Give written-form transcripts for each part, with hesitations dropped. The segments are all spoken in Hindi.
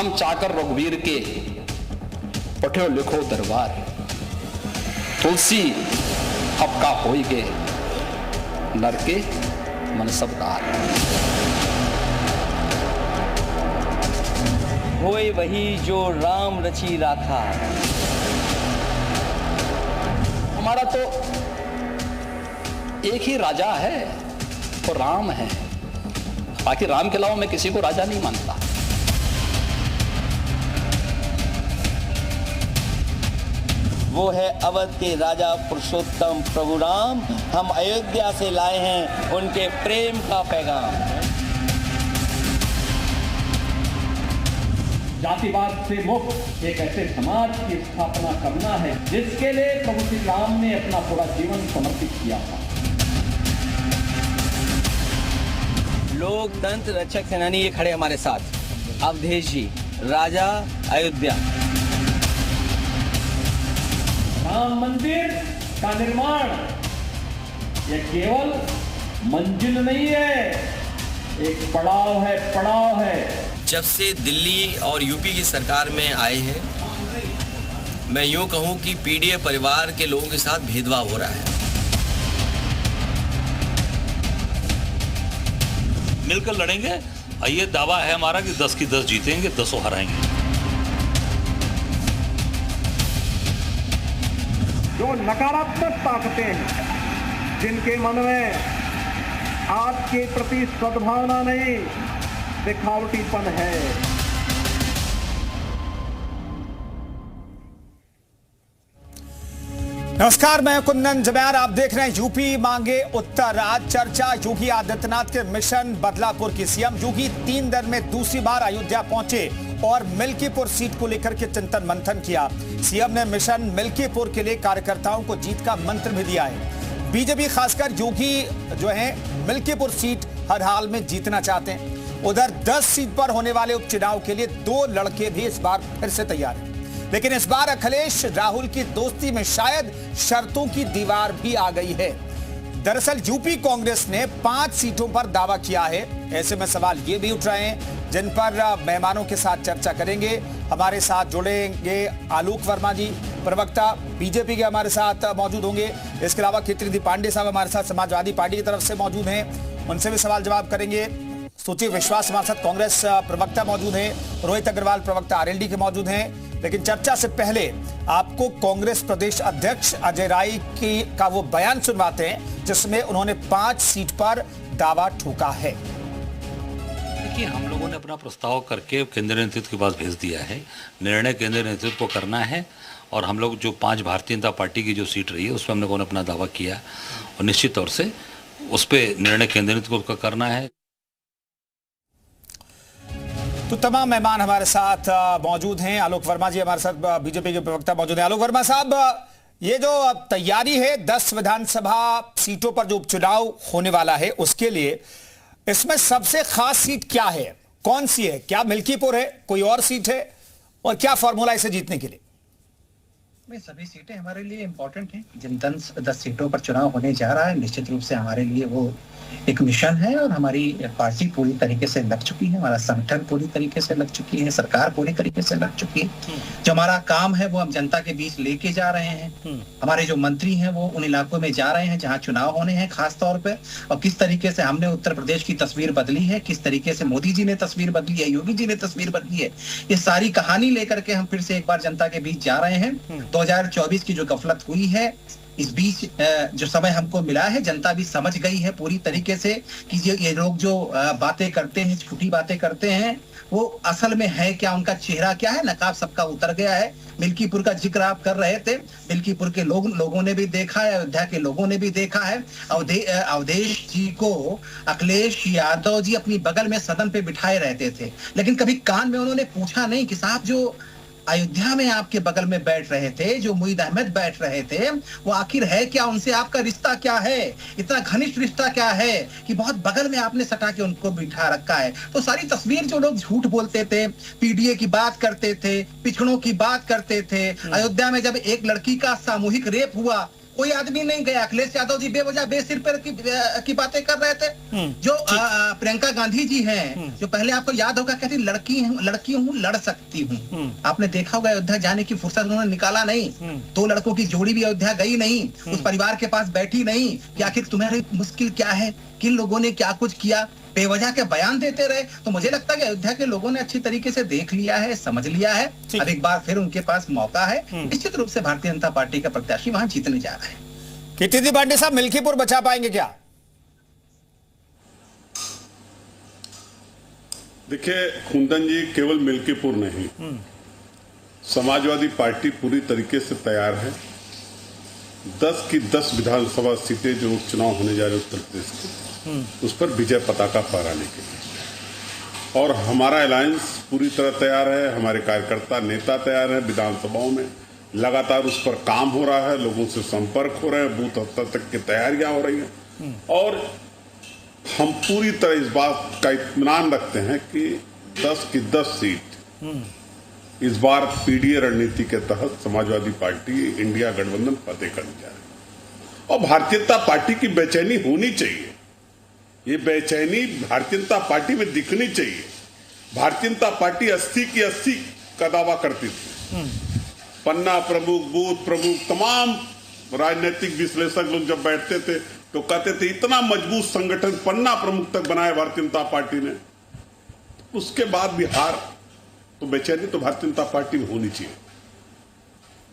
राम चाकर रघुवीर के पठ्यो लिखो दरबार, तुलसी हपका होई गे नर के मन सबदार। होए वही जो राम रची राखा। हमारा तो एक ही राजा है, वो राम है। बाकी राम के अलावा मैं किसी को राजा नहीं मानता। वो है अवध के राजा पुरुषोत्तम प्रभु राम। हम अयोध्या से लाए हैं उनके प्रेम का पैगाम। जातिवाद से मुक्त एक ऐसे समाज की स्थापना करना है जिसके लिए प्रभु श्री राम ने अपना पूरा जीवन समर्पित किया था। लोकतंत्र रक्षक सेनानी ये खड़े हमारे साथ, अवधेश जी, राजा अयोध्या। राम मंदिर का निर्माण ये केवल मंजिल नहीं है, एक पड़ाव है, पड़ाव है। जब से दिल्ली और यूपी की सरकार में आए हैं, मैं यूं कहूं कि पीडीए परिवार के लोगों के साथ भेदभाव हो रहा है। मिलकर लड़ेंगे और ये दावा है हमारा कि 10 की 10 जीतेंगे, 10 हराएंगे। जो नकारात्मक ताकतें हैं, जिनके मन में आज के प्रति सद्भावना नहीं, दिखावटीपन है। नमस्कार, मैं कुंदन जमैर। आप देख रहे हैं यूपी मांगे उत्तर। आज चर्चा योगी आदित्यनाथ के मिशन बदलापुर की। सीएम योगी 3 दिन में दूसरी बार अयोध्या पहुंचे और मिल्कीपुर सीट को लेकर के चिंतन मंथन किया। सीएम ने मिशन मिल्कीपुर के लिए कार्यकर्ताओं को जीत का मंत्र भी दिया है। बीजेपी खासकर योगी जो है मिल्कीपुर सीट हर हाल में जीतना चाहते हैं। उधर 10 सीट पर होने वाले उपचुनाव के लिए 2 लड़के भी इस बार फिर से तैयार हैं, लेकिन इस बार अखिलेश राहुल की दोस्ती में शायद शर्तों की दीवार भी आ गई है। दरअसल यूपी कांग्रेस ने 5 सीटों पर दावा किया है। ऐसे में सवाल ये भी उठ रहे हैं जिन पर मेहमानों के साथ चर्चा करेंगे। हमारे साथ जुड़ेंगे आलोक वर्मा जी, प्रवक्ता बीजेपी के हमारे साथ मौजूद होंगे। इसके अलावा कीर्ति पांडे साहब हमारे साथ समाजवादी पार्टी की तरफ से मौजूद हैं, उनसे भी सवाल जवाब करेंगे। सुचिव विश्वास हमारे साथ कांग्रेस प्रवक्ता मौजूद हैं, रोहित अग्रवाल प्रवक्ता आरएलडी के मौजूद हैं। लेकिन चर्चा से पहले आपको कांग्रेस प्रदेश अध्यक्ष अजय राय का वो बयान सुनवाते हैं जिसमें उन्होंने 5 सीट पर दावा ठोका है। देखिए, हम लोगों ने अपना प्रस्ताव करके केंद्रीय नेतृत्व के पास भेज दिया है। निर्णय केंद्रीय नेतृत्व को करना है और हम लोग जो 5 भारतीय जनता पार्टी की जो सीट रही है उसमें हम लोगों ने अपना दावा किया और निश्चित तौर से उस पर निर्णय केंद्रीय नेतृत्व को करना है। तो तमाम मेहमान हमारे साथ मौजूद हैं। आलोक वर्मा जी हमारे साथ बीजेपी के प्रवक्ता मौजूद हैं। आलोक वर्मा साहब, ये जो तैयारी है 10 विधानसभा सीटों पर जो उपचुनाव होने वाला है उसके लिए, इसमें सबसे खास सीट क्या है, कौन सी है? क्या मिल्कीपुर है, कोई और सीट है, और क्या फॉर्मूला इसे जीतने के लिए? सभी सीटें हमारे लिए इम्पोर्टेंट हैं। जिन 10 सीटों पर चुनाव होने जा रहा है, निश्चित रूप से हमारे लिए वो एक मिशन है और हमारी पार्टी पूरी तरीके से लग चुकी है, हमारा संगठन पूरी तरीके से लग चुकी है, सरकार पूरी तरीके से लग चुकी है। जो हमारा काम है वो हम जनता के बीच लेके जा रहे हैं। हमारे जो मंत्री हैं वो उन इलाकों में जा रहे हैं जहां चुनाव होने हैं खास तौर पे, और किस तरीके से हमने उत्तर प्रदेश की तस्वीर बदली है, किस तरीके से मोदी जी ने तस्वीर बदली है, योगी जी ने तस्वीर बदली है, ये सारी कहानी लेकर के हम फिर से एक बार जनता के बीच जा रहे हैं। 2024 की जो गफलत हुई है, इस बीच जो समय हमको मिला है, जनता भी समझ गई है पूरी तरीके से कि ये लोग जो बातें करते हैं, झूठी बातें करते हैं, वो असल में है क्या, उनका चेहरा क्या है। नकाब सबका उतर गया है। मिल्कीपुर का जिक्र आप कर रहे थे, मिल्कीपुर के लोगों ने भी देखा है, अयोध्या के लोगों ने भी देखा है। अवधेश जी को अखिलेश यादव जी अपनी बगल में सदन पे बिठाए रहते थे, लेकिन कभी कान में उन्होंने पूछा नहीं कि साहब जो अयोध्या में आपके बगल में बैठ रहे थे, जो मुईद अहमद बैठ रहे थे, वो आखिर है क्या, उनसे आपका रिश्ता क्या है, इतना घनिष्ठ रिश्ता क्या है कि बहुत बगल में आपने सटा के उनको बिठा रखा है। तो सारी तस्वीर जो लोग झूठ बोलते थे, पीडीए की बात करते थे, पिछड़ों की बात करते थे, अयोध्या में जब एक लड़की का सामूहिक रेप हुआ कोई आदमी नहीं गया। अखिलेश यादव जी बेवजह बेसिर पर की बातें कर रहे थे। जो प्रियंका गांधी जी हैं, जो पहले आपको याद होगा कहती लड़की हूँ लड़ सकती हूँ। आपने देखा होगा अयोध्या जाने की फुर्सत उन्होंने निकाला नहीं। 2 लड़कों की जोड़ी भी अयोध्या गई नहीं, उस परिवार के पास बैठी नहीं कि आखिर तुम्हारी मुश्किल क्या है, किन लोगों ने क्या कुछ किया, बेवजह के बयान देते रहे। तो मुझे लगता है कि अयोध्या के लोगों ने अच्छी तरीके से देख लिया है, समझ लिया है। अब एक बार फिर उनके पास मौका है। निश्चित रूप से भारतीय जनता पार्टी का प्रत्याशी वहां जीतने जा रहा है। कीर्ति पांडे साहब, मिल्कीपुर बचा पाएंगे क्या? देखिए कुंदन जी, केवल मिल्कीपुर नहीं, समाजवादी पार्टी पूरी तरीके से तैयार है। 10 की 10 विधानसभा सीटें जो उपचुनाव होने जा रहे उत्तर प्रदेश के, उस पर विजय पताका फहराने के लिए। और हमारा अलायंस पूरी तरह तैयार है, हमारे कार्यकर्ता नेता तैयार हैं, विधानसभाओं में लगातार उस पर काम हो रहा है, लोगों से संपर्क हो रहे हैं, बूथ स्तर तक की तैयारियां हो रही हैं। और हम पूरी तरह इस बात का इत्मीनान रखते हैं कि 10 की 10 सीट इस बार पीडीए रणनीति के तहत समाजवादी पार्टी इंडिया गठबंधन फतेह करने जा रही है। और भारतीय जनता पार्टी की बेचैनी होनी चाहिए, ये बेचैनी भारतीय जनता पार्टी में दिखनी चाहिए। भारतीय जनता पार्टी 80 की 80 का दावा करती थी। पन्ना प्रमुख, बूथ प्रमुख, तमाम राजनीतिक विश्लेषक लोग जब बैठते थे तो कहते थे इतना मजबूत संगठन पन्ना प्रमुख तक बनाया भारतीय जनता पार्टी ने। उसके बाद भी हार, तो बेचैनी तो भारतीय जनता पार्टी में होनी चाहिए।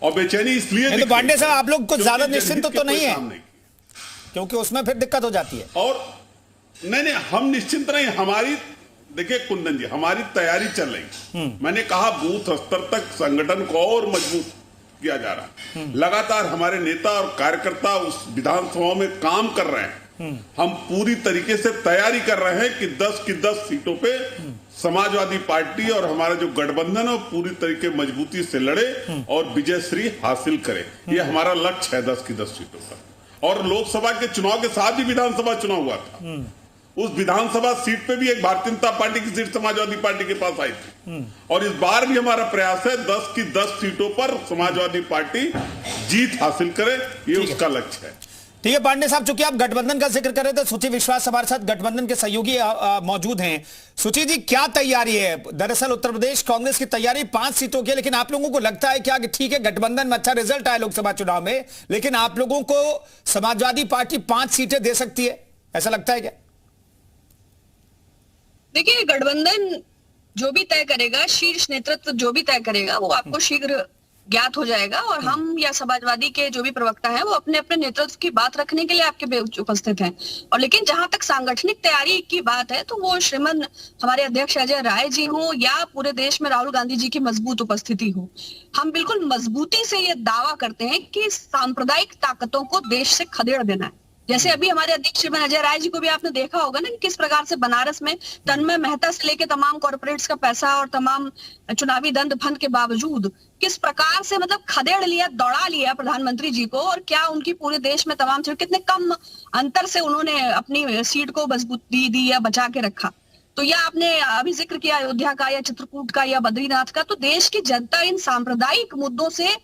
और बेचैनी इसलिए तो पांडे साहब, आप लोग कुछ ज्यादा निश्चिंत तो नहीं है, क्योंकि उसमें फिर दिक्कत हो जाती है। और नहीं, हम निश्चिंत नहीं। हमारी देखिए कुंदन जी, हमारी तैयारी चल रही। मैंने कहा बूथ स्तर तक संगठन को और मजबूत किया जा रहा है। लगातार हमारे नेता और कार्यकर्ता उस विधानसभा में काम कर रहे हैं। हम पूरी तरीके से तैयारी कर रहे हैं कि 10 की 10 सीटों पे समाजवादी पार्टी और हमारा जो गठबंधन है पूरी तरीके मजबूती से लड़े और विजयश्री हासिल करे। ये हमारा लक्ष्य है 10 की 10 सीटों पर। और लोकसभा के चुनाव के साथ ही विधानसभा चुनाव हुआ था। उस विधानसभा सीट पे भी एक भारतीय जनता पार्टी की सीट समाजवादी पार्टी के पास आई थी। और इस बार भी हमारा प्रयास है 10 की 10 सीटों पर समाजवादी पार्टी जीत हासिल करे, ये उसका लक्ष्य है। ठीक है पांडे साहब, चूंकि आप गठबंधन का जिक्र कर रहे थे, सुची विश्वास हमारे साथ गठबंधन के सहयोगी मौजूद हैं। सुची जी, क्या तैयारी है? दरअसल उत्तर प्रदेश कांग्रेस की तैयारी 5 सीटों की, लेकिन आप लोगों को लगता है क्या कि ठीक है गठबंधन में अच्छा रिजल्ट आया लोकसभा चुनाव में, लेकिन आप लोगों को समाजवादी पार्टी 5 सीटें दे सकती है, ऐसा लगता है क्या? देखिए, गठबंधन जो भी तय करेगा, शीर्ष नेतृत्व जो भी तय करेगा, वो आपको शीघ्र ज्ञात हो जाएगा। और हम या समाजवादी के जो भी प्रवक्ता हैं वो अपने अपने नेतृत्व की बात रखने के लिए आपके बीच उपस्थित हैं। और लेकिन जहां तक सांगठनिक तैयारी की बात है, तो वो श्रीमान हमारे अध्यक्ष अजय राय जी हो या पूरे देश में राहुल गांधी जी की मजबूत उपस्थिति हो, हम बिल्कुल मजबूती से ये दावा करते हैं कि सांप्रदायिक ताकतों को देश से खदेड़ देना है। जैसे अभी हमारे अध्यक्ष श्रीमान अजय राय जी को भी आपने देखा होगा ना, किस प्रकार से बनारस में तन्मय मेहता से लेके तमाम कॉर्पोरेट्स का पैसा और तमाम चुनावी दंड फंड के बावजूद किस प्रकार से मतलब खदेड़ लिया, दौड़ा लिया प्रधानमंत्री जी को। और क्या उनकी पूरे देश में तमाम कितने कम अंतर से उन्होंने अपनी सीट को मजबूती दी या बचा के रखा। तो यह आपने अभी जिक्र किया अयोध्या का या चित्रकूट का या बद्रीनाथ का, तो देश की जनता इन सांप्रदायिक मुद्दों से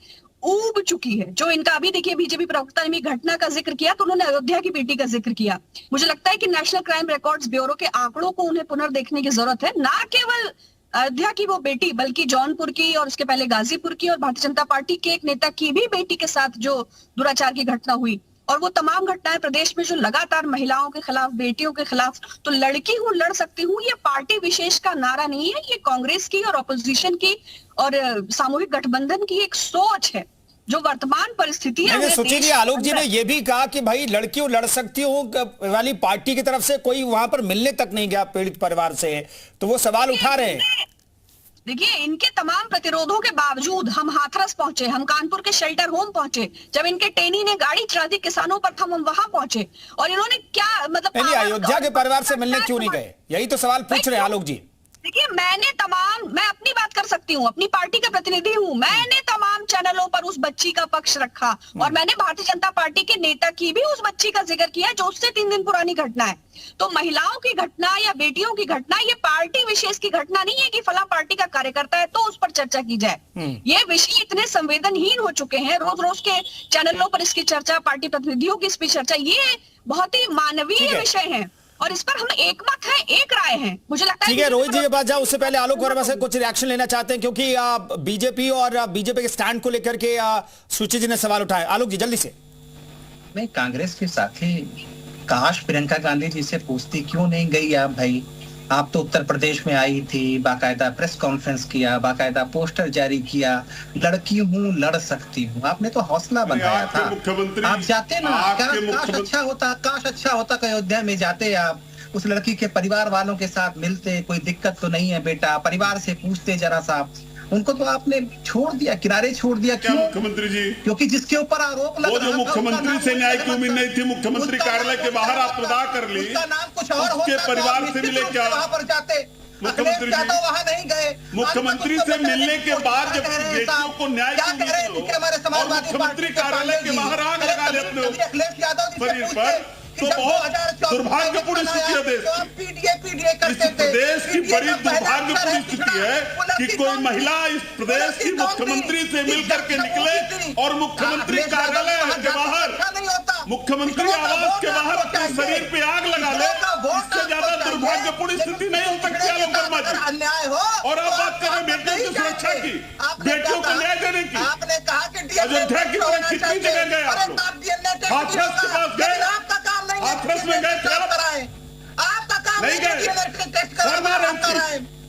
ऊब चुकी है। जो इनका अभी देखिए बीजेपी प्रवक्ता ने घटना का जिक्र किया तो उन्होंने अयोध्या की बेटी का जिक्र किया। मुझे लगता है कि नेशनल क्राइम रिकॉर्ड्स ब्यूरो के आंकड़ों को उन्हें पुनर्देखने की जरूरत है, ना केवल अयोध्या की वो बेटी बल्कि जौनपुर की और उसके पहले गाजीपुर की और भारतीय जनता पार्टी के एक नेता की भी बेटी के साथ जो दुराचार की घटना हुई, और वो तमाम घटनाएं प्रदेश में जो लगातार महिलाओं के खिलाफ, बेटियों के खिलाफ। तो लड़की हूं लड़ सकती हूं, ये पार्टी विशेष का नारा नहीं है, ये कांग्रेस की और ऑपोजिशन की और सामूहिक गठबंधन की एक सोच है जो वर्तमान परिस्थिति है। सुची जी, आलोक जी ने यह भी कहा कि भाई लड़कियों लड़ सकती हूं वाली पार्टी की तरफ से कोई वहां पर मिलने तक नहीं गया पीड़ित परिवार से, तो वो सवाल उठा रहे हैं। देखिए, इनके तमाम प्रतिरोधों के बावजूद हम हाथरस पहुंचे, हम कानपुर के शेल्टर होम पहुंचे, जब इनके टेनी ने गाड़ी चला दी किसानों पर हम वहां पहुंचे, और इन्होंने क्या मतलब अयोध्या के परिवार से मिलने क्यों नहीं गए, यही तो सवाल पूछ रहे हैं आलोक जी। देखिए, मैं अपनी बात कर सकती हूँ, अपनी पार्टी का प्रतिनिधि हूँ, मैंने तमाम चैनलों पर उस बच्ची का पक्ष रखा और मैंने भारतीय जनता पार्टी के नेता की भी उस बच्ची का जिक्र किया जो उससे 3 दिन पुरानी घटना है। तो महिलाओं की घटना या बेटियों की घटना ये पार्टी विशेष की घटना नहीं है कि फला पार्टी का कार्यकर्ता है तो उस पर चर्चा की जाए। ये विषय इतने संवेदनहीन हो चुके हैं, रोज रोज के चैनलों पर इसकी चर्चा, पार्टी प्रतिनिधियों की इसकी चर्चा, ये बहुत ही मानवीय विषय है और इस पर हम एकमत है, एक राय है। मुझे लगता है ठीक है, रोहित जी के पास जाओ, उससे पहले आलोक वर्मा से कुछ रिएक्शन लेना चाहते हैं क्योंकि बीजेपी और बीजेपी के स्टैंड को लेकर के सुची जी ने सवाल उठाए। आलोक जी जल्दी से। मैं कांग्रेस के साथी काश प्रियंका गांधी जी से पूछती क्यों नहीं गई आप भाई, आप तो उत्तर प्रदेश में आई थी, बाकायदा प्रेस कॉन्फ्रेंस किया, बाकायदा पोस्टर जारी किया, लड़की हूँ लड़ सकती हूँ, आपने तो हौसला बनाया था। आप जाते ना, काश अच्छा होता कि अयोध्या में जाते, आप उस लड़की के परिवार वालों के साथ मिलते, कोई दिक्कत तो नहीं है बेटा, परिवार से पूछते जरा सा। उनको तो आपने छोड़ दिया, किनारे छोड़ दिया। क्या मुख्यमंत्री जी? क्योंकि जिसके ऊपर आरोप लग रहा था, मुख्यमंत्री से न्याय की उम्मीद नहीं थी, मुख्यमंत्री कार्यालय के बाहर आप प्रदा कर ली, उसका नाम कुछ और होता, उसके परिवार से मिले क्या? वहां पर जाते, मुख्यमंत्री जी वहां नहीं गए। मुख्यमंत्री से मिलने के बाद जब बेटियों को न्याय की उम्मीद हो और मुख्यमंत्री कार्यालय के बाहर आग लगा ले अपने शरीर पर, तो बहुत दुर्भाग्यपूर्ण स्थिति है देश की। इस प्रदेश की बड़ी दुर्भाग्यपूर्ण स्थिति है कि कोई महिला इस प्रदेश की मुख्यमंत्री से मिलकर के निकले और मुख्यमंत्री कार्यालय के बाहर, मुख्यमंत्री आवास के बाहर अपने शरीर पे आग लगा ले। इससे ज्यादा दुर्भाग्यपूर्ण स्थिति नहीं हो सकती आलोक वर्मा जी। अन्याय हो और आप बात कर रहे हैं बेटियों की सुरक्षा की, बेटियों को न्याय देने की। आपने कहा कि अयोध्या की तरह कितनी जगह गए आप लोग? हाथरस के पास गए, हाथरस में गए थे आपका काम नहीं गए,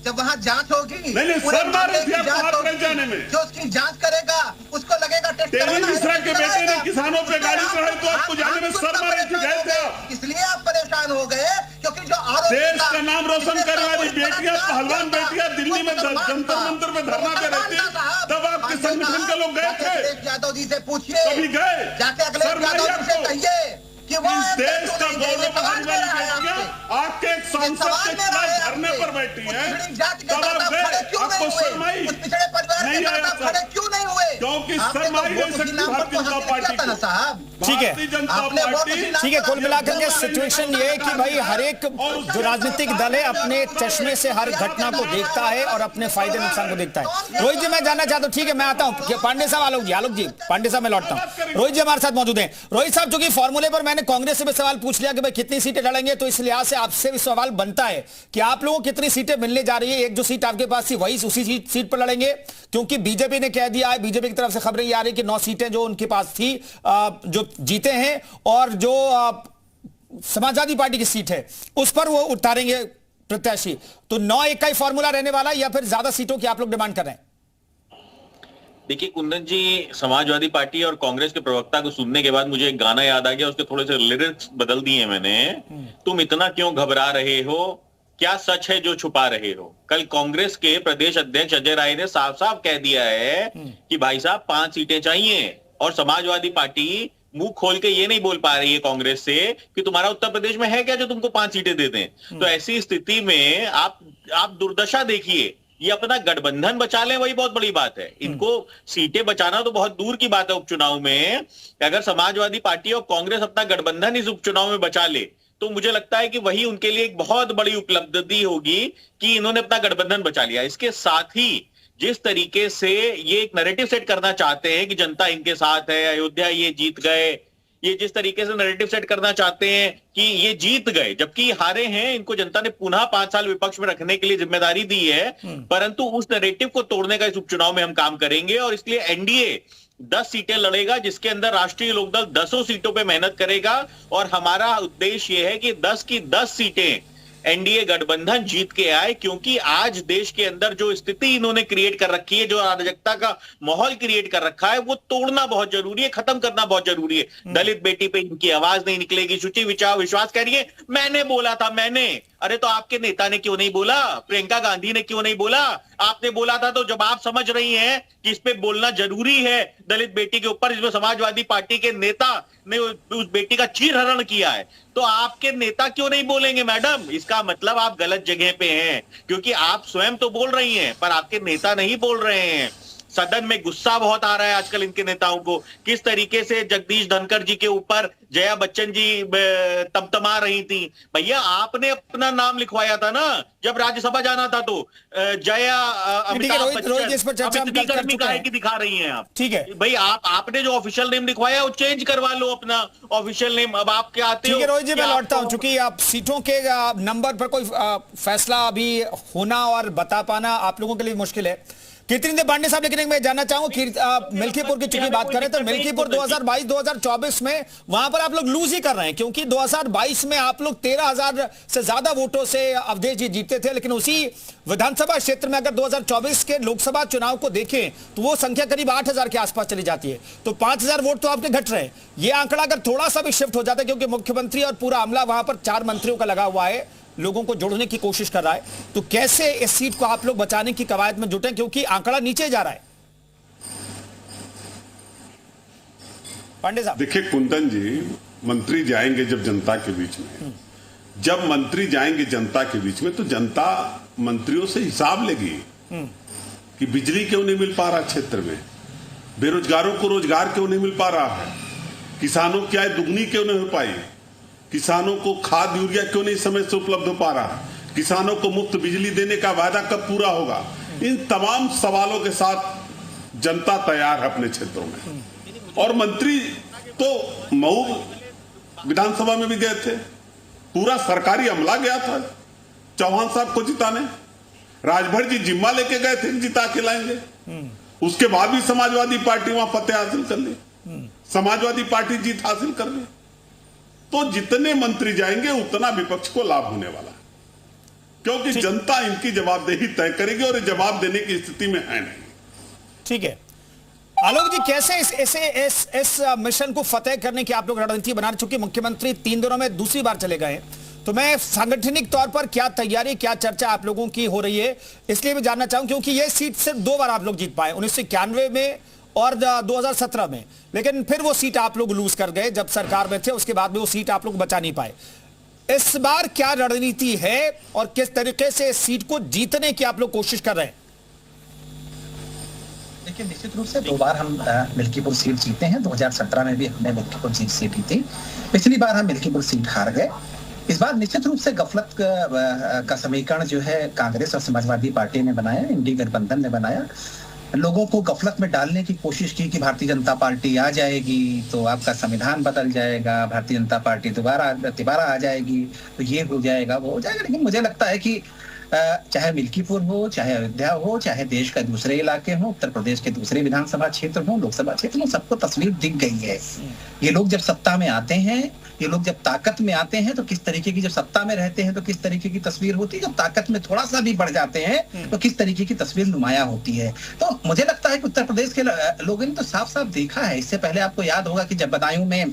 जब वहाँ जांच होगी, सर मार रही थी आप हाथरस जाने में, जो उसकी जांच करेगा उसको लगेगा टेस्ट तेरी मिश्रा के बेटे ने किसानों पे गाड़ी चढ़ाई तो आपको जाने में सर मार रही थी, गए थे आप। इसलिए आप परेशान हो गए क्योंकि जो देश का नाम रोशन करने वाली बेटियां, पहलवान बेटियां दिल्ली में जंतर मंतर में धरना दे रही थी, तब आपके संगठन के लोग गए थे? यादव जी से पूछिए, कभी गए? जाके अखिलेश यादव जी से कहिए कि वो इस देश का गौरव बढ़ाने वाली बेटियां आपके एक सांसद के खिलाफ धरने पर बैठी हैं, तब आप गए, आपको शर्म आई नहीं आया सर? क्यों नहीं हुए? क्योंकि शर्म आई नहीं सकती भारतीय जनता पार्टी को। ठीक है, भारतीय जनता पार्टी ठीक है, कुल मिलाकर के सिचुएशन ये है कि भाई हर एक जो राजनीतिक दल है अपने चश्मे से हर घटना को देखता है और अपने फायदे नुकसान को देखता है। रोहित जी मैं जानना चाहता हूँ, ठीक है मैं आता हूँ, पांडे साहब आलोक जी पांडे साहब मैं लौटता हूँ। रोहित जी हमारे साथ मौजूद हैं। रोहित साहब चूंकि फॉर्मूले पर मैंने कांग्रेस से भी सवाल पूछ लिया कि भाई कितनी सीटें लड़ेंगे, तो इस लिहाज से आपसे भी सवाल बनता है कि आप लोगों को कितनी सीटें मिलने जा रही है। एक जो सीट आपके पास थी वही उसी सीट पर लड़ेंगे, क्योंकि बीजेपी ने कह दिया है, बीजेपी की तरफ से खबरें ये आ रही कि 9 सीटें जो उनके पास थी जो जीते हैं, और जो समाजवादी पार्टी की सीट है उस पर वो उतारेंगे प्रत्याशी। तो 9-1 का ही फॉर्मूला रहने वाला या फिर ज्यादा सीटों की आप लोग डिमांड कर रहे हैं? देखिए कुंदन जी, समाजवादी पार्टी और कांग्रेस के प्रवक्ता को सुनने के बाद मुझे एक गाना याद आ गया, उसके थोड़े से लिरिक्स बदल दिए मैंने। तुम इतना क्यों घबरा रहे हो, क्या सच है जो छुपा रहे हो। कल कांग्रेस के प्रदेश अध्यक्ष अजय राय ने साफ साफ कह दिया है कि भाई साहब 5 सीटें चाहिए, और समाजवादी पार्टी मुंह खोल के ये नहीं बोल पा रही है कांग्रेस से कि तुम्हारा उत्तर प्रदेश में है क्या जो तुमको 5 सीटें दे दें। तो ऐसी स्थिति में आप दुर्दशा देखिए, ये अपना गठबंधन बचा लें वही बहुत बड़ी बात है। इनको सीटें बचाना तो बहुत दूर की बात है उपचुनाव में। अगर समाजवादी पार्टी और कांग्रेस अपना गठबंधन इस उपचुनाव में बचा ले तो मुझे लगता है कि वही उनके लिए एक बहुत बड़ी उपलब्धि होगी कि इन्होंने अपना गठबंधन बचा लिया। इसके साथ ही जिस तरीके से ये एक नैरेटिव सेट करना चाहते हैं कि जनता इनके साथ है, अयोध्या ये जीत गए, ये जिस तरीके से नैरेटिव सेट करना चाहते हैं कि ये जीत गए जबकि हारे हैं, इनको जनता ने पुनः 5 साल विपक्ष में रखने के लिए जिम्मेदारी दी है, परंतु उस नैरेटिव को तोड़ने का इस उपचुनाव में हम काम करेंगे। और इसलिए एनडीए 10 सीटें लड़ेगा, जिसके अंदर राष्ट्रीय लोकदल 10 सीटों पे मेहनत करेगा, और हमारा उद्देश्य यह है कि 10 की 10 सीटें एनडीए गठबंधन जीत के आए, क्योंकि आज देश के अंदर जो स्थिति इन्होंने क्रिएट कर रखी है, जो अराजकता का माहौल क्रिएट कर रखा है, वो तोड़ना बहुत जरूरी है, खत्म करना बहुत जरूरी है। दलित बेटी पे इनकी आवाज नहीं निकलेगी। शुचि विश्वास कह रही है मैंने बोला था, मैंने, अरे तो आपके नेता ने क्यों नहीं बोला, प्रियंका गांधी ने क्यों नहीं बोला? आपने बोला था। तो जब आप समझ रही हैं कि इस पे बोलना जरूरी है दलित बेटी के ऊपर, जिसमें समाजवादी पार्टी के नेता ने उस बेटी का चीरहरण किया है, तो आपके नेता क्यों नहीं बोलेंगे मैडम? इसका मतलब आप गलत जगह पे हैं, क्योंकि आप स्वयं तो बोल रही हैं पर आपके नेता नहीं बोल रहे हैं। सदन में गुस्सा बहुत आ रहा है आजकल इनके नेताओं को। किस तरीके से जगदीश धनखड़ जी के ऊपर जया बच्चन जी तमतमा रही थी। भैया आपने अपना नाम लिखवाया था ना जब राज्यसभा जाना था, तो जया अमिताभ बच्चन गर्मी काहे की दिखा रही हैं आप? ठीक है भाई, आपने जो ऑफिशियल नेम लिखवाया वो चेंज करवा लो अपना ऑफिशियल नेम। अब आप क्या आते हो? ठीक है रोहित जी, मैं लौटता हूं, चूंकि आप सीटों के नंबर पर कोई फैसला अभी होना और बता पाना आप लोगों के लिए मुश्किल है। कीर्तिनंदन पांडे साहब, लेकिन मैं जानना चाहूंगा मिल्कीपुर की चुकी बात करें तो मिल्कीपुर 2022-2024 में वहां पर आप लोग लूज ही कर रहे हैं, क्योंकि 2022 में आप लोग 13,000 से ज्यादा वोटों से अवधेश जी जीते थे, लेकिन उसी विधानसभा क्षेत्र में अगर 2024 के लोकसभा चुनाव को देखें तो वो संख्या करीब 8,000 के आसपास चली जाती है, तो 5,000 वोट तो आपके घट रहे हैं। ये आंकड़ा अगर थोड़ा सा भी शिफ्ट हो जाता है, क्योंकि मुख्यमंत्री और पूरा अमला वहां पर 4 मंत्रियों का लगा हुआ है, लोगों को जोड़ने की कोशिश कर रहा है, तो कैसे इस सीट को आप लोग बचाने की कवायद में जुटे, क्योंकि आंकड़ा नीचे जा रहा है? पांडे साहब देखिए कुंदन जी, मंत्री जाएंगे जब जनता के बीच में, जब मंत्री जाएंगे जनता के बीच में, तो जनता मंत्रियों से हिसाब लेगी कि बिजली क्यों नहीं मिल पा रहा क्षेत्र में, बेरोजगारों को रोजगार क्यों नहीं मिल पा रहा है, किसानों की आय दुगनी क्यों नहीं हो पाई, किसानों को खाद यूरिया क्यों नहीं समय से उपलब्ध हो पा रहा, किसानों को मुफ्त बिजली देने का वादा कब पूरा होगा। इन तमाम सवालों के साथ जनता तैयार है अपने क्षेत्रों में। और मंत्री तो मऊ विधानसभा में भी गए थे, पूरा सरकारी अमला गया था चौहान साहब को जिताने, राजभर जी जिम्मा लेके गए थे जिता के लाएंगे, उसके बाद भी समाजवादी पार्टी वहां फतेह हासिल कर ली, समाजवादी पार्टी जीत हासिल कर ली। तो जितने मंत्री जाएंगे उतना विपक्ष को लाभ होने वाला है, क्योंकि जनता इनकी जवाबदेही तय करेगी और जवाब देने की स्थिति में है नहीं। ठीक है आलोक जी, कैसे इस मिशन को फतेह करने की आप लोग रणनीति बना रहे? चूंकि मुख्यमंत्री 3 दिनों में दूसरी बार चले गए, तो मैं सांगठनिक तौर पर क्या तैयारी, क्या चर्चा आप लोगों की हो रही है, इसलिए मैं जानना चाहूं, क्योंकि यह सीट सिर्फ 2 बार आप लोग जीत पाए, 1991 में और 2017 में, लेकिन फिर वो सीट आप लोग लूज कर गए जब सरकार में थे, उसके बाद भी वो सीट आप लोग बचा नहीं पाए। इस बार क्या रणनीति है और किस तरीके से इस सीट को जीतने की आप लोग कोशिश कर रहे हैं? देखिए, निश्चित रूप से 2 बार हम मिल्कीपुर सीट जीते हैं। 2017 में भी हमने मिल्कीपुर सीट जीती, पिछली बार हम मिल्कीपुर सीट हार गए। इस बार निश्चित रूप से गफलत का समीकरण जो है कांग्रेस और समाजवादी पार्टी ने बनाया, इंडी गठबंधन ने बनाया, लोगों को गफलत में डालने की कोशिश की कि भारतीय जनता पार्टी आ जाएगी तो आपका संविधान बदल जाएगा, भारतीय जनता पार्टी दोबारा आ जाएगी तो ये हो जाएगा वो हो जाएगा। लेकिन मुझे लगता है कि चाहे मिल्कीपुर हो, चाहे अयोध्या हो, चाहे देश का दूसरे इलाके हो, उत्तर प्रदेश के दूसरे विधानसभा क्षेत्र हो, लोकसभा क्षेत्र हो, सबको तस्वीर दिख गई है। ये लोग जब सत्ता में आते हैं, ये लोग जब ताकत में आते हैं तो किस तरीके की, जब सत्ता में रहते हैं तो किस तरीके की तस्वीर होती है, जब ताकत में थोड़ा सा भी बढ़ जाते हैं तो किस तरीके की तस्वीर नुमाया होती है। तो मुझे लगता है कि उत्तर प्रदेश के लोगों ने तो साफ साफ देखा है। इससे पहले आपको याद होगा कि जब बदायूं में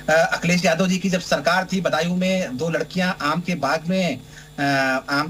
अखिलेश यादव जी की जब सरकार थी, बदायूं में 2 लड़कियां आम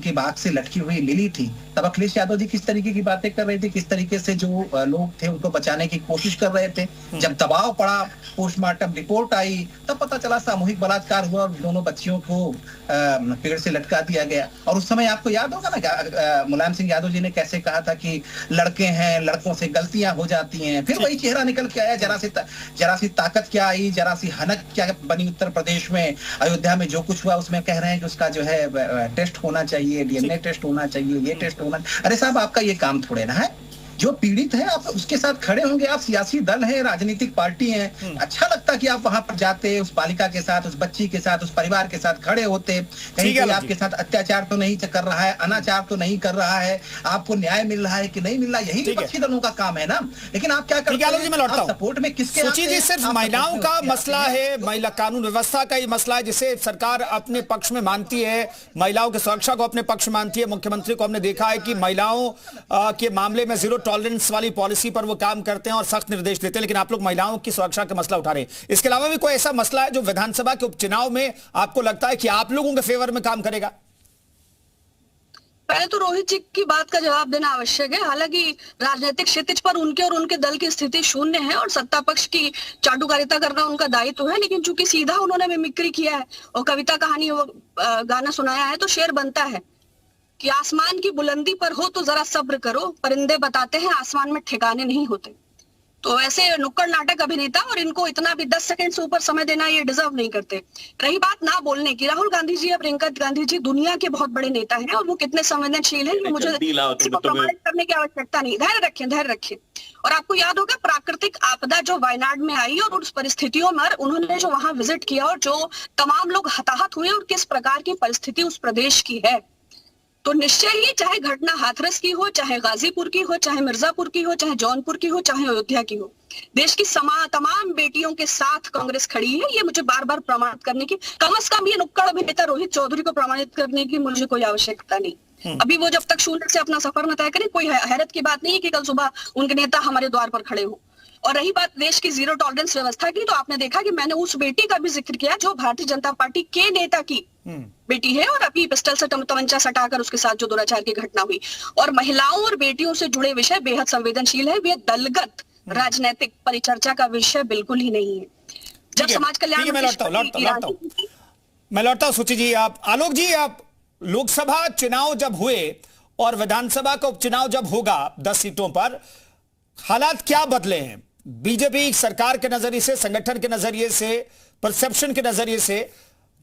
के बाग से लटकी हुई मिली थी, तब अखिलेश यादव जी किस तरीके की बातें कर रहे थे, किस तरीके से जो लोग थे उनको बचाने की कोशिश कर रहे थे। जब दबाव पड़ा, पोस्टमार्टम रिपोर्ट आई, तब पता चला सामूहिक बलात्कार हुआ और दोनों बच्चियों को पेड़ से लटका दिया गया। और उस समय आपको याद होगा ना मुलायम सिंह यादव जी ने कैसे कहा था कि लड़के हैं, लड़कों से गलतियां हो जाती हैं। फिर वही चेहरा निकल के आया, जरा सी ताकत क्या आई, जरा सी हनक क्या बनी उत्तर प्रदेश में। अयोध्या में जो कुछ हुआ उसमें कह रहे हैं कि उसका जो है टेस्ट होना चाहिए, डीएनए टेस्ट होना चाहिए, ये टेस्ट होना। अरे साहब, आपका ये काम थोड़े ना है। जो पीड़ित है आप उसके साथ खड़े होंगे, आप सियासी दल है, राजनीतिक पार्टी है, अच्छा लगता कि आप वहां पर जाते, उस बालिका के साथ, उस बच्ची के साथ, उस परिवार के साथ खड़े होते, कहीं कोई आपके साथ अत्याचार तो नहीं कर रहा है, अनाचार तो नहीं कर रहा है, आपको न्याय मिल रहा है कि नहीं मिल रहा, यही विपक्षी दलों का काम है ना। लेकिन आप क्या करते हैं, सपोर्ट में किसके? सुची जी, सिर्फ महिलाओं का मसला है, महिला कानून व्यवस्था का ही मसला है जिसे सरकार अपने पक्ष में मानती है, महिलाओं की सुरक्षा को अपने पक्ष में मानती है। मुख्यमंत्री को हमने देखा है कि महिलाओं के मामले में 0 टॉलरेंस वाली पॉलिसी पर वो काम करते हैं और सख्त निर्देश देते हैं, लेकिन आप लोग महिलाओं की सुरक्षा का मसला उठा रहे हैं। इसके अलावा भी कोई ऐसा मसला है जो विधानसभा के उपचुनाव में आपको लगता है कि आप लोगों के फेवर में काम करेगा? पहले तो रोहित जी की बात का जवाब देना आवश्यक है। हालांकि राजनीतिक क्षितिज पर उनके और उनके दल की स्थिति शून्य है और सत्ता पक्ष की चाटुकारिता करना उनका दायित्व है, लेकिन चूंकि सीधा उन्होंने मिमिक्री किया है और कविता कहानी गाना सुनाया है तो शेर बनता है। कि आसमान की बुलंदी पर हो तो जरा सब्र करो, परिंदे बताते हैं आसमान में ठिकाने नहीं होते। तो वैसे नुक्कड़ नाटक अभिनेता और इनको इतना भी 10 सेकंड से ऊपर समय देना ये डिजर्व नहीं करते। रही बात ना बोलने की, राहुल गांधी जी या प्रियंका गांधी जी दुनिया के बहुत बड़े नेता हैं और वो कितने संवेदनशील हैं, मुझे प्रमाणित करने की आवश्यकता नहीं। धैर्य रखें। और आपको याद होगा प्राकृतिक आपदा जो वायनाड में आई और उस परिस्थितियों में उन्होंने जो वहां विजिट किया और जो तमाम लोग हताहत हुए और किस प्रकार की परिस्थिति उस प्रदेश की है, तो निश्चय ही चाहे घटना हाथरस की हो, चाहे गाजीपुर की हो, चाहे मिर्जापुर की हो, चाहे जौनपुर की हो, चाहे अयोध्या की हो, देश की तमाम बेटियों के साथ कांग्रेस खड़ी है। ये मुझे बार बार प्रमाणित करने की, कम से कम ये नुक्कड़ अभिनेता रोहित चौधरी को प्रमाणित करने की मुझे कोई आवश्यकता नहीं। अभी वो जब तक शून्य से अपना सफर न तय करें, कोई हैरत की बात नहीं है कि कल सुबह उनके नेता हमारे द्वार पर खड़े हो। और रही बात देश की जीरो टॉलरेंस व्यवस्था की, तो आपने देखा कि मैंने उस बेटी का भी जिक्र किया जो भारतीय जनता पार्टी के नेता की बेटी है और अभी पिस्टल से तमंचा सटाकर उसके साथ जो दुराचार की घटना हुई। और महिलाओं और बेटियों से जुड़े विषय बेहद संवेदनशील है। वे दलगत राजनीतिक परिचर्चा का विषय बिल्कुल ही नहीं है। जब समाज कल्याण मैं लौटता हूं सुची जी, आप आलोक जी, आप लोकसभा चुनाव जब हुए और विधानसभा का उपचुनाव जब होगा 10 सीटों पर, हालात क्या बदले हैं बीजेपी सरकार के नजरिए से, संगठन के नजरिए से, परसेप्शन के नजरिए से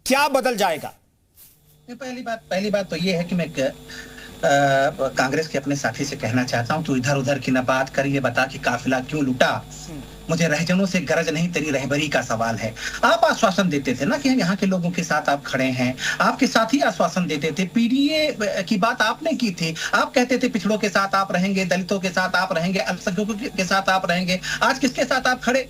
क्या बदल जाएगा? पहली बात तो ये है कि मैं कांग्रेस के अपने साथी से कहना चाहता हूं, तू इधर उधर की न बात कर, ये बता कि काफिला क्यों लुटा। मुझे रहजनों से गरज नहीं, तेरी रहबरी का सवाल है। आप आश्वासन देते थे ना कि हम यहाँ के लोगों के साथ आप खड़े हैं, आपके साथ ही आश्वासन देते थे। पीडीए की बात आपने की थी, आप कहते थे पिछड़ों के साथ आप रहेंगे, दलितों के साथ आप रहेंगे, अल्पसंख्यकों के साथ आप रहेंगे। आज किसके साथ आप खड़े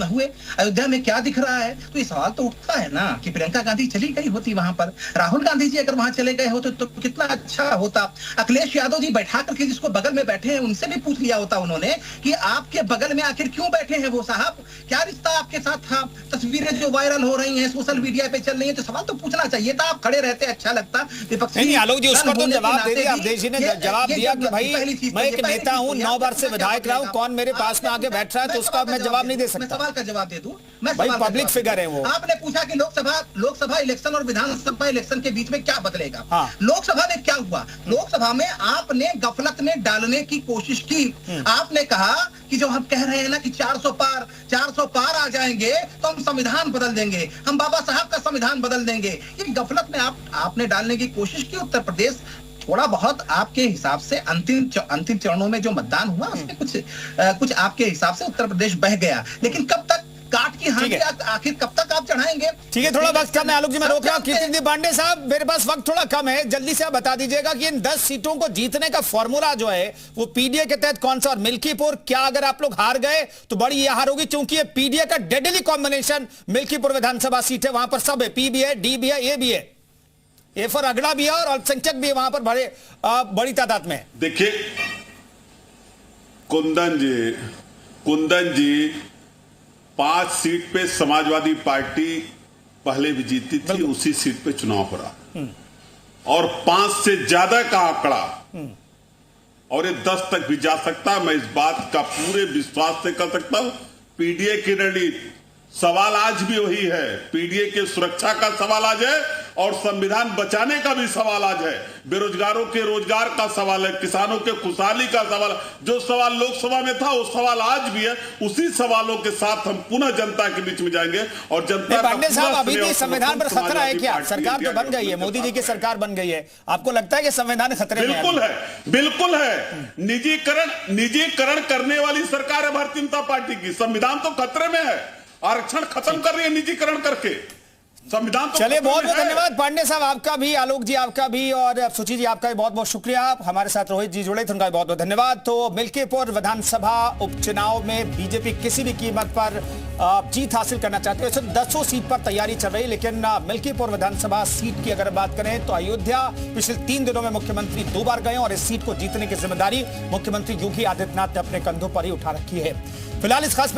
हुए? अयोध्या में क्या दिख रहा है? तो ये सवाल तो उठता है ना कि प्रियंका गांधी चली गई होती वहां पर, राहुल गांधी जी अगर वहां चले गए होते तो कितना अच्छा होता। अखिलेश यादव जी बैठा करके जिसको बगल में बैठे हैं उनसे भी पूछ लिया होता उन्होंने कि आपके बगल में आखिर क्यों बैठे हैं वो साहब, क्या रिश्ता आपके साथ था? तस्वीरें जो वायरल हो रही हैं, सोशल मीडिया पे चल रही हैं, तो सवाल तो पूछना चाहिए था। आप खड़े रहते, अच्छा लगता। नहीं आलोक जी, उस पर तो जवाब दे दिया, अवधेश जी ने जवाब दिया कि भाई मैं एक नेता हूं, 9 बार से विधायक रहा हूं, कौन मेरे पास में आके बैठ रहा है, तो उसका मैं जवाब नहीं दे सकता। सवाल का जवाब दे दूं मैं, भाई पब्लिक फिगर है वो। आपने पूछा कि लोकसभा इलेक्शन और विधानसभा इलेक्शन के बीच में क्या बदलेगा। लोकसभा में क्या हुआ? लोकसभा में आपने गफलत में डालने की कोशिश की। आपने कहा कि जो हम कह रहे हैं ना कि 400 पार आ जाएंगे तो हम संविधान बदल देंगे, हम बाबा साहब का संविधान बदल देंगे। ये गफलत में आपने डालने की कोशिश की। उत्तर प्रदेश थोड़ा बहुत आपके हिसाब से अंतिम चरणों में जो मतदान हुआ उसमें कुछ आपके हिसाब से उत्तर प्रदेश बह गया, लेकिन कब तक काट की हाँकी आखिर कब तक आप चढ़ाएंगे? ठीक है, थोड़ा वक्त कम है आलोक जी, मैं रोक रहा हूं। कीर्ति पांडे साहब, मेरे पास वक्त थोड़ा कम है, जल्दी से आप बता दीजिएगा कि इन 10 सीटों को जीतने का फॉर्मूला जो है वो पीडीए के तहत कौन सा? और मिल्कीपुर, क्या अगर आप लोग हार गए तो बड़ी हार होगी, क्योंकि ये पीडीए का डेडली कॉम्बिनेशन मिल्कीपुर विधानसभा सीट है, वहां पर सब है, पी भी है, डी भी है, ए भी है, ए फॉर अगड़ा भी है और अल्पसंख्यक भी है वहां पर बड़ी तादाद में। देखिए कुंदन जी 5 सीट पे समाजवादी पार्टी पहले भी जीती थी, उसी सीट पे चुनाव हो रहा और 5 से ज्यादा का आंकड़ा और ये 10 तक भी जा सकता। मैं इस बात का पूरे विश्वास से कर सकता हूं। पीडीए की रणनीति सवाल आज भी वही है, पीडीए के सुरक्षा का सवाल आज है और संविधान बचाने का भी सवाल आज है, बेरोजगारों के रोजगार का सवाल है, किसानों के खुशहाली का सवाल। जो सवाल लोकसभा में था वो सवाल आज भी है। उसी सवालों के साथ हम पुनः जनता के बीच में जाएंगे और जनता पांडे साहब, अभी भी संविधान पर खतरा है क्या? सरकार तो बन गई है, मोदी जी की सरकार बन गई है, आपको लगता है कि संविधान खतरे में है? बिल्कुल है। निजीकरण करने वाली सरकार है भारतीय जनता पार्टी की। संविधान तो खतरे में है, आरक्षण खत्म कर रही है निजीकरण करके संविधान। तो चलिए, बहुत बहुत धन्यवाद पांडे साहब, आपका भी, आलोक जी आपका भी, और सुची जी आपका भी बहुत बहुत शुक्रिया। हमारे साथ रोहित जी जुड़े थे, उनका भी बहुत बहुत धन्यवाद। तो मिल्कीपुर विधानसभा उपचुनाव में बीजेपी किसी भी कीमत पर जीत हासिल करना चाहती है। वैसे 10 सीट पर तैयारी चल रही है, लेकिन मिल्कीपुर विधानसभा सीट की अगर बात करें तो अयोध्या पिछले 3 दिनों में मुख्यमंत्री 2 बार गए और इस सीट को जीतने की जिम्मेदारी मुख्यमंत्री योगी आदित्यनाथ ने अपने कंधों पर ही उठा रखी है। फिलहाल इस खास